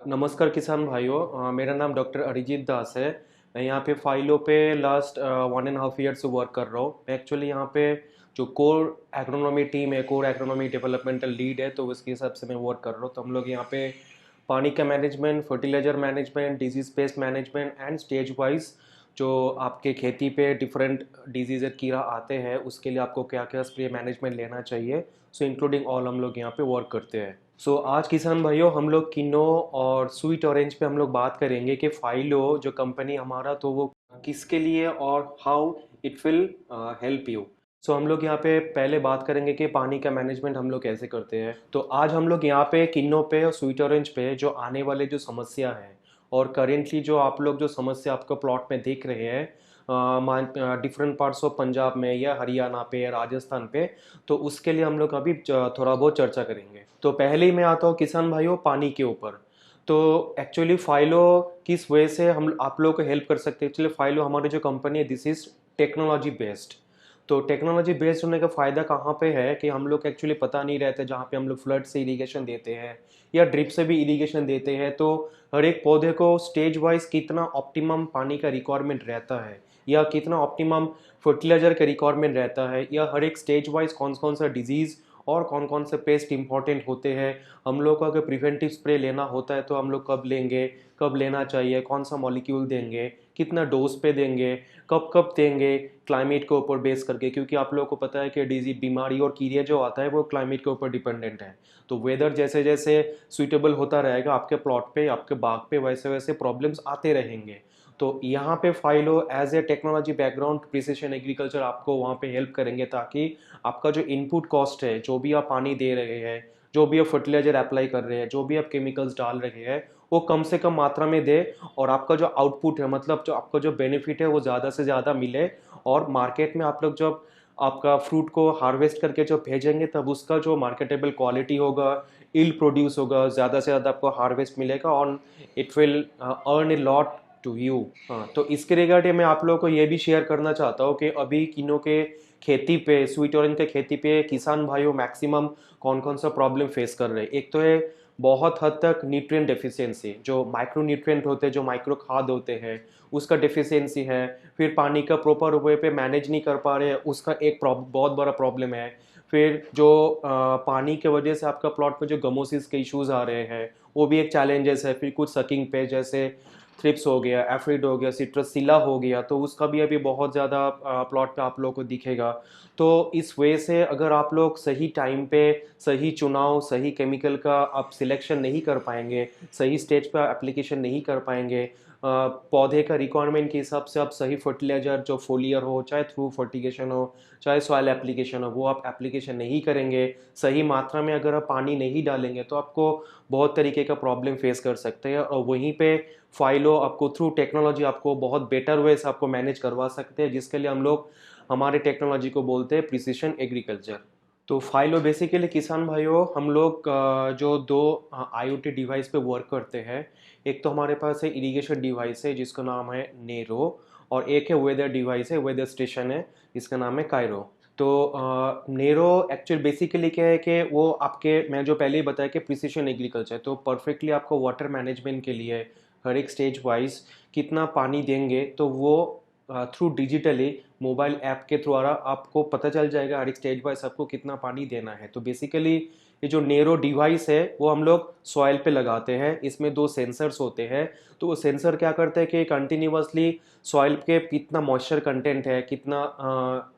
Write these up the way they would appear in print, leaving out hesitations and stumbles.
नमस्कार किसान भाइयों। मेरा नाम डॉक्टर अरिजीत दास है। मैं यहाँ पे फाइलों पे लास्ट 1.5 ईयर से वर्क कर रहा हूँ। मैं एक्चुअली यहाँ पे जो कोर एग्रोनॉमी टीम है, कोर एग्रोनॉमी डेवलपमेंटल लीड है, तो उसके हिसाब से मैं वर्क कर रहा हूँ। तो हम लोग यहाँ पे पानी का management, fertiliser management, disease pest management and stage wise जो आपके खेती पे डिफरेंट डिजीज कीड़ा आते हैं उसके लिए आपको क्या क्या स्प्रे मैनेजमेंट लेना चाहिए, सो इंक्लूडिंग ऑल हम लोग यहाँ पे वर्क करते हैं। सो आज किसान भाइयों हम लोग किनो और स्वीट ऑरेंज पे हम लोग बात करेंगे कि फाइलो जो कंपनी हमारा तो वो किसके लिए और how it will help you. So हम लोग यहाँ पे पहले बात करेंगे कि पानी का मैनेजमेंट हम लोग कैसे करते हैं। तो आज हम लोग यहाँ पे किन्नो पे और स्वीट ऑरेंज पे जो आने वाले जो समस्या है और करेंटली जो आप लोग जो समस्या आपको प्लॉट में देख रहे हैं डिफरेंट पार्ट्स ऑफ पंजाब में या हरियाणा पे या राजस्थान पे, तो उसके लिए हम लोग अभी थोड़ा बहुत चर्चा करेंगे। तो पहले ही मैं आता हूँ किसान भाइयों पानी के ऊपर। तो एक्चुअली फाइलो किस वजह से हम आप लोगों को हेल्प कर सकते हैं। एक्चुअली फाइलो हमारी जो कंपनी है दिस इज टेक्नोलॉजी बेस्ड। तो टेक्नोलॉजी बेस्ड होने का फ़ायदा कहाँ पे है कि हम लोग एक्चुअली पता नहीं रहते, जहाँ पे हम लोग फ्लड से इरिगेशन देते हैं या ड्रिप से भी इरिगेशन देते हैं, तो हर एक पौधे को स्टेज वाइज कितना ऑप्टिमम पानी का रिक्वायरमेंट रहता है या कितना ऑप्टिमम फर्टिलाइजर का रिक्वायरमेंट रहता है, या हर एक स्टेज वाइज कौन कौन सा डिजीज़ और कौन कौन से पेस्ट इंपॉर्टेंट होते हैं। हम लोग को अगर प्रिवेंटिव स्प्रे लेना होता है तो हम लोग कब लेंगे, कब लेना चाहिए, कौन सा मॉलिक्यूल देंगे, कितना डोज पे देंगे, कब कब देंगे, क्लाइमेट के ऊपर बेस करके, क्योंकि आप लोगों को पता है कि डिजीज बीमारी और कीड़े जो आता है वो क्लाइमेट के ऊपर डिपेंडेंट है। तो वेदर जैसे जैसे सुइटेबल होता रहेगा आपके प्लॉट पे, आपके बाग पे, वैसे वैसे प्रॉब्लम्स आते रहेंगे। तो यहाँ पे फाइलो as a technology background precision agriculture आपको वहाँ पे हेल्प करेंगे, ताकि आपका जो इनपुट कॉस्ट है, जो भी आप पानी दे रहे हैं, जो भी आप फर्टिलाइजर अप्लाई कर रहे हैं, जो भी आप केमिकल्स डाल रहे हैं, वो कम से कम मात्रा में दे और आपका जो आउटपुट है, मतलब जो आपका जो बेनिफिट है वो ज़्यादा से ज़्यादा मिले। और मार्केट में आप लोग जब आपका फ्रूट को हार्वेस्ट करके जो भेजेंगे तब उसका जो मार्केटेबल क्वालिटी होगा, इल्ड प्रोड्यूस होगा, ज़्यादा से ज़्यादा आपको हार्वेस्ट मिलेगा और it will earn a lot to you. हाँ, तो इसके रिगार्डिंग मैं आप लोगों को ये भी शेयर करना चाहता हूँ कि अभी किनो के खेती पे, स्वीट ऑरेंज के खेती पे किसान भाइयों मैक्सिमम कौन कौन सा प्रॉब्लम फेस कर रहे हैं। एक तो है बहुत हद तक न्यूट्रिएंट डेफिशिएंसी, जो माइक्रो न्यूट्रिएंट होते हैं, जो माइक्रो खाद होते हैं, उसका डेफिशिएंसी है। फिर पानी का प्रॉपर वे पे मैनेज नहीं कर पा रहे हैं, उसका एक बहुत बड़ा प्रॉब्लम है। फिर जो पानी के वजह से आपका प्लॉट में जो गमोसिस के इश्यूज आ रहे हैं वो भी एक चैलेंजेस है। फिर कुछ सकिंग पे जैसे थ्रिप्स हो गया, एफ्रिड हो गया, सिट्रसिला हो गया, तो उसका भी अभी बहुत ज़्यादा प्लॉट पे आप लोगों को दिखेगा। तो इस वजह से अगर आप लोग सही टाइम पे सही चुनाव, सही केमिकल का आप सिलेक्शन नहीं कर पाएंगे, सही स्टेज पर एप्लीकेशन नहीं कर पाएंगे, पौधे का रिक्वायरमेंट के हिसाब से आप सही फर्टिलाइजर जो फोलियर हो, चाहे थ्रू फर्टिगेशन हो, चाहे सॉइल एप्लीकेशन हो, वो आप एप्लीकेशन नहीं करेंगे, सही मात्रा में अगर आप पानी नहीं डालेंगे, तो आपको बहुत तरीके का प्रॉब्लम फेस कर सकते हैं। और वहीं पे फाइलो आपको थ्रू टेक्नोलॉजी आपको बहुत बेटर वे से आपको मैनेज करवा सकते हैं, जिसके लिए हम लोग हमारे टेक्नोलॉजी को बोलते हैं प्रिसिशन एग्रीकल्चर। तो फाइलो बेसिकली किसान भाइयों हम लोग जो दो आईओटी डिवाइस पे वर्क करते हैं। एक तो हमारे पास है इरिगेशन डिवाइस है जिसका नाम है नेरो, और एक है वेदर डिवाइस है, वेदर स्टेशन है, जिसका नाम है कायरो। तो नेरो एक्चुअल बेसिकली क्या है कि वो आपके, मैं जो पहले ही बताया कि प्रिसिशन एग्रीकल्चर, तो परफेक्टली आपको वाटर मैनेजमेंट के लिए हर एक स्टेज वाइज कितना पानी देंगे, तो वो थ्रू डिजिटली मोबाइल ऐप के द्वारा आपको पता चल जाएगा हर एक स्टेज वाइज आपको कितना पानी देना है। तो बेसिकली ये जो नेरो डिवाइस है वो हम लोग सॉइल पे लगाते हैं। इसमें दो सेंसर्स होते हैं। तो वो सेंसर क्या करते हैं कि कंटिन्यूसली सॉइल के कितना मॉइस्चर कंटेंट है, कितना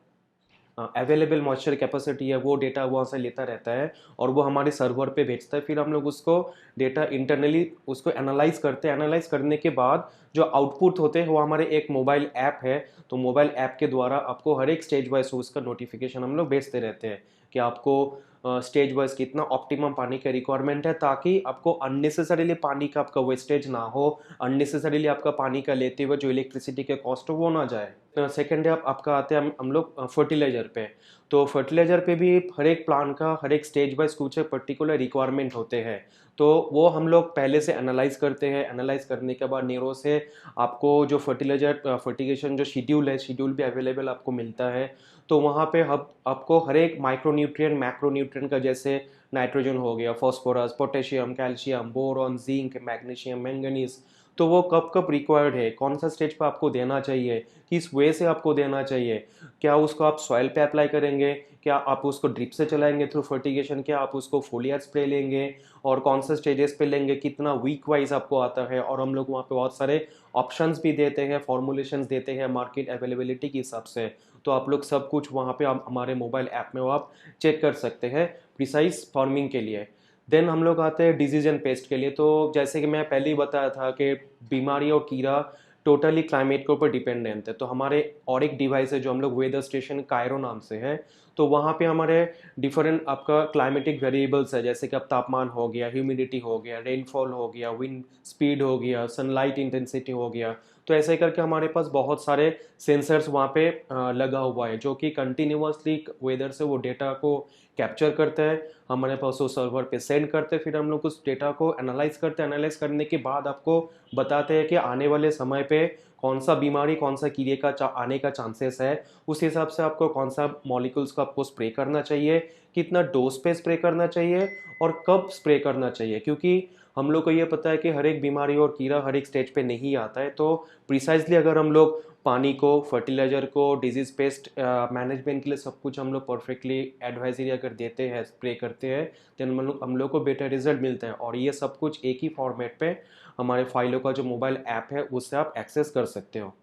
अवेलेबल मॉइस्चर कैपेसिटी है, वो डेटा वहाँ से लेता रहता है और वो हमारे सर्वर पे भेजता है। फिर हम लोग उसको डेटा इंटरनली उसको एनालाइज करते हैं। एनालाइज करने के बाद जो आउटपुट होते हैं वो हमारे एक मोबाइल ऐप है। तो मोबाइल ऐप के द्वारा आपको हर एक स्टेज वाइज उसका नोटिफिकेशन हम लोग भेजते रहते हैं कि आपको स्टेज वाइज कितना ऑप्टिमम पानी का रिक्वायरमेंट है, ताकि आपको अननेसेसरीली पानी का आपका वेस्टेज ना हो, अननेसेसरीली आपका पानी का लेते हुए जो इलेक्ट्रिसिटी के कॉस्ट हो वो ना जाए। सेकेंड है आपका आते हैं हम लोग फर्टिलाइजर पे। तो फर्टिलाइजर पे भी हर एक प्लांट का हर एक स्टेज वाइज कुछ पर्टिकुलर रिक्वायरमेंट होते हैं। तो वो हम लोग पहले से एनालाइज करते हैं। एनालाइज करने के बाद नेरो से आपको जो फर्टिलाइजर फर्टिगेशन जो शेड्यूल है, शेड्यूल भी अवेलेबल आपको मिलता है। तो वहाँ पे आपको हर एक माइक्रो न्यूट्रिएंट, मैक्रो न्यूट्रिएंट का, जैसे नाइट्रोजन हो गया, phosphorus, potassium, calcium, boron, zinc, magnesium, manganese, तो वो कब कब रिक्वायर्ड है, कौन सा स्टेज पे आपको देना चाहिए, किस वे से आपको देना चाहिए, क्या उसको आप सॉइल पे अप्लाई करेंगे, क्या आप उसको ड्रिप से चलाएंगे थ्रू फर्टिगेशन, क्या आप उसको फोलियर स्प्रे लेंगे, और कौन से स्टेजेस पे लेंगे, कितना वीक वाइज आपको आता है। और हम लोग वहाँ पे बहुत सारे ऑप्शंस भी देते हैं, फॉर्मुलेशंस देते हैं मार्केट अवेलेबिलिटी के हिसाब से। तो आप लोग सब कुछ वहाँ पे हमारे मोबाइल ऐप में वो आप चेक कर सकते हैं प्रिसाइज फार्मिंग के लिए। देन हम लोग आते हैं डिजीज एंड पेस्ट के लिए। तो जैसे कि मैं पहले ही बताया था कि बीमारी और कीड़ा टोटली क्लाइमेट के ऊपर डिपेंडेंट है। तो हमारे और एक डिवाइस है जो हम लोग वेदर स्टेशन कायरो नाम से है, तो वहाँ पे हमारे डिफरेंट आपका क्लाइमेटिक वेरिएबल्स है, जैसे कि अब तापमान हो गया, ह्यूमिडिटी हो गया, रेनफॉल हो गया, विंड स्पीड हो गया, सनलाइट इंटेंसिटी हो गया। तो ऐसे करके हमारे पास बहुत सारे सेंसर्स वहाँ पे लगा हुआ है जो कि कंटिन्यूअसली वेदर से वो डेटा को कैप्चर करते हैं, हमारे पास वो सर्वर पे सेंड करते हैं, फिर हम लोग उस डेटा को एनालाइज करते हैं। एनालाइज करने के बाद आपको बताते हैं कि आने वाले समय पे कौन सा बीमारी, कौन सा कीड़े का आने का चांसेस है। उस हिसाब से आपको कौन सा मॉलिक्यूल्स को आपको स्प्रे करना चाहिए, कितना डोज पे स्प्रे करना चाहिए, और कब स्प्रे करना चाहिए। क्योंकि हम लोग को ये पता है कि हर एक बीमारी और कीड़ा हर एक स्टेज पे नहीं आता है। तो प्रिसाइजली अगर हम लोग पानी को, फर्टिलाइजर को, डिजीज पेस्ट मैनेजमेंट के लिए सब कुछ हम लोग परफेक्टली एडवाइजरी अगर देते हैं, स्प्रे करते हैं, तो हम लोग को बेटर रिजल्ट मिलते हैं। और ये सब कुछ एक ही फॉर्मेट पे हमारे फाइलों का जो मोबाइल ऐप है उससे आप एक्सेस कर सकते हो।